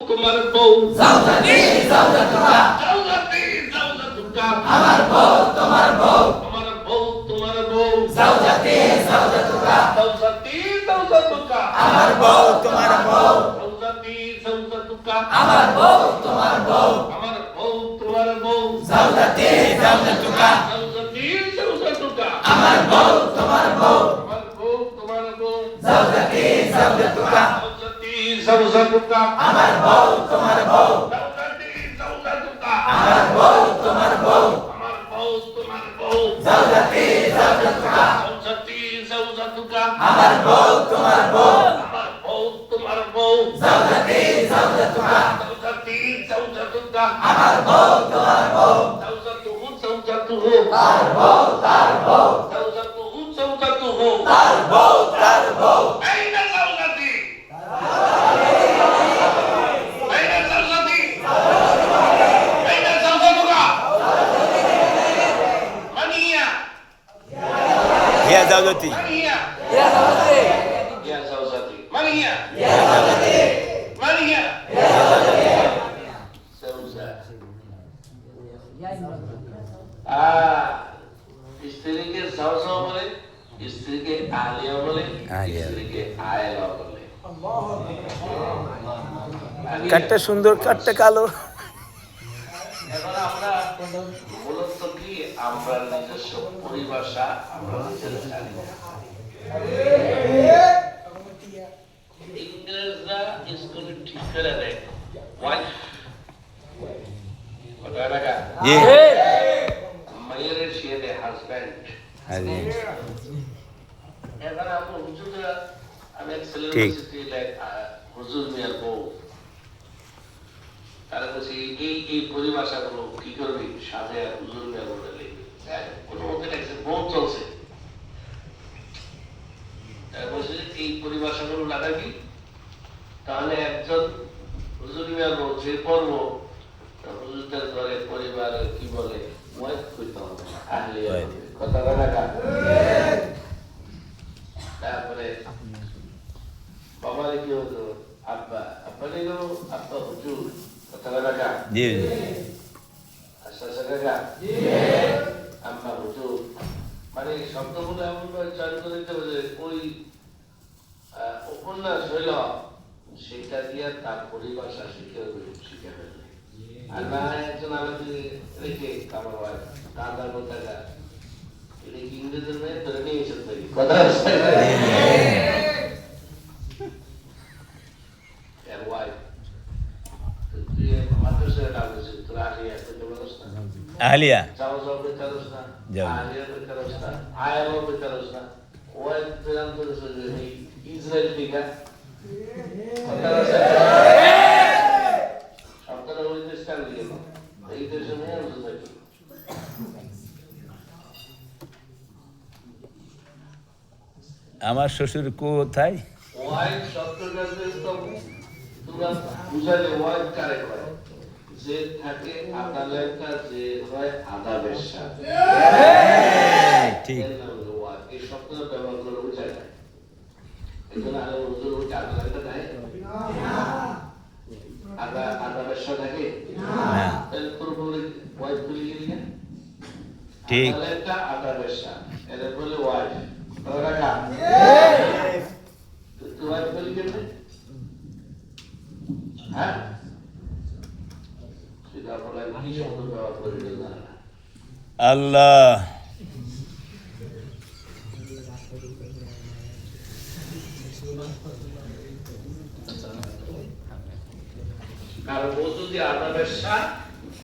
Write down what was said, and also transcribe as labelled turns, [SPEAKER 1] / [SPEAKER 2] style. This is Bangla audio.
[SPEAKER 1] তোমার বউ
[SPEAKER 2] জাউজাতি জাউজাতুকা
[SPEAKER 1] জাউজাতি জাউজাতুকা
[SPEAKER 2] আমার বউ তোমার বউ
[SPEAKER 1] আমার বউ তোমার বউ
[SPEAKER 2] জাউজাতি জাউজাতুকা
[SPEAKER 1] জাউজাতি জাউজাতুকা
[SPEAKER 2] আমার বউ তোমার বউ
[SPEAKER 1] জাউজাতি জাউজাতুকা
[SPEAKER 2] আমার বউ তোমার বউ
[SPEAKER 1] আমার বউ তোমার বউ
[SPEAKER 2] জাউজাতি জাউজাতুকা
[SPEAKER 1] জাউজাতি জাউজাতুকা
[SPEAKER 2] আমার বউ তোমার বউ
[SPEAKER 1] আমার বউ তোমার বউ
[SPEAKER 2] জাউজাতি জাউজাতুকা
[SPEAKER 1] জাউজাতি জাউজাতুকা
[SPEAKER 2] আমার বউ তোমার বউ
[SPEAKER 1] জাউজাতি জাউজাতুকা
[SPEAKER 2] আমার বউ তোমার বউ
[SPEAKER 1] আমার বউ তোমার বউ
[SPEAKER 2] জাউজাতি জাউজাতুকা
[SPEAKER 1] জাউজাতি জাউজাতুকা
[SPEAKER 2] আমার বউ তোমার বউ
[SPEAKER 1] আমার বউ তোমার বউ
[SPEAKER 2] জাউজাতি জাউজাতুকা
[SPEAKER 1] জাউজাতি জাউজাতুকা
[SPEAKER 2] আমার বউ তোমার বউ
[SPEAKER 1] জাউজাতুহু জাউজাতুহু
[SPEAKER 2] তার বউ তার বউ
[SPEAKER 1] জাউজাতুহু জাউজাতুহু
[SPEAKER 2] তার বউ তার বউ
[SPEAKER 1] আইনা জাউজাতি আইনা জাউজাতি আইনা জাউজাতুকা মানিয়া
[SPEAKER 3] ইয়া জাউজাতি
[SPEAKER 1] মানিয়া
[SPEAKER 2] ইয়া জাউজাতি
[SPEAKER 1] ইয়া জাউজাতি মানিয়া
[SPEAKER 2] ইয়া জাউজাতি
[SPEAKER 1] মানিয়া
[SPEAKER 2] ইয়া জাউজাতি
[SPEAKER 1] জাউজা স্ত্রীকে জাউজা বলে, স্ত্রীকে আলিয়া বলে,
[SPEAKER 3] আলিয়া।
[SPEAKER 1] স্ত্রীকে আয়েলা বলে।
[SPEAKER 3] কাটটা সুন্দর কাটটা কালো।
[SPEAKER 1] এখন আমরা মূলত কি আমরা নিজস্ব পরিভাষা আমরা নিজেরা জানি না। ইংরেজরা স্কুলে ঠিক করে দেয় ওয়াইফ কথা লাগা
[SPEAKER 3] জি
[SPEAKER 1] মায়ের শিয়ে দেয় হাজব্যান্ড।
[SPEAKER 3] আরে
[SPEAKER 1] এখন আমরা হুজুররা আমি এক ছেলের
[SPEAKER 3] ঠিক।
[SPEAKER 1] হুজুর মিয়ার বউ তারা বলছে এই পরিভাষাগুলো কি করবি সাথে আর হুজুর মিয়ার বলে লিখবি কোনো মতে একটা বউ চলছে তারা বলছে যে এই পরিভাষাগুলো লাগাবি তাহলে একজন হুজুর মিয়ার বউ যে পর্ব হুজুরদের ঘরে পরিবারের কি বলে ওয়াইফ করতে হবে আহলিয়া হবে। কথা লাগা তারপরে বাবারে কি হতো আব্বা আব্বা নিলো আব্বা হুজুর কথা লাগা
[SPEAKER 3] জি জি
[SPEAKER 1] আচ্ছা লাগা আম্মা হুজুর মানে শব্দগুলো এমন ভাবে চয়ন করে দিতে হবে যে ওই উপন্যাস হইল সেটা দিয়ে তার পরিভাষা শিখে ফেলবে আর না একজন আলাদা রেখে আমার হয় দাদা বোতাটা এটা কি ইংরেজের মেয়ে ধরে নিয়ে এসে থাকি কথা এর ওয়াইফ তুই মাদ্রাসায় নাম হয়েছে তোর আলিয়া করতে পারস না
[SPEAKER 3] আহলিয়া
[SPEAKER 1] যাও যাও বেতারস না
[SPEAKER 3] যাও।
[SPEAKER 1] আলিয়া বেতারস না আয়াও বেতারস না ওয়াইফ প্রেরণ করেছে যে এই ইসরায়েল টিকা কথা আছে আপনারা ওই দেশটা নিয়ে এই দেশে নিয়ে আসতে থাকি
[SPEAKER 3] আমার শ্বশুর কোথায়
[SPEAKER 1] ওয়াইফ শব্দটা তো তোমরা বুঝালে ওয়াইফ কারে করে যে থাকে আদালতা যে হয় আদা বেশা
[SPEAKER 3] ঠিক
[SPEAKER 1] এই শব্দটা ব্যবহার করে বুঝায় না এজন্য আলো হুজুর ওটা আদালতা নাই আদা বেশা থাকে
[SPEAKER 3] না
[SPEAKER 1] তাহলে পুরোপুরি ওয়াইফ বলে গেলি না
[SPEAKER 3] ঠিক
[SPEAKER 1] আদালতা আদা বেশা এদের বলে ওয়াইফ রাখা তুই ওয়াইফ বলে গেলি হ্যাঁ সেটা বলে কি শব্দ ব্যবহার করে না
[SPEAKER 3] আল্লাহ
[SPEAKER 1] কারণ ও যদি আদা ব্যবসা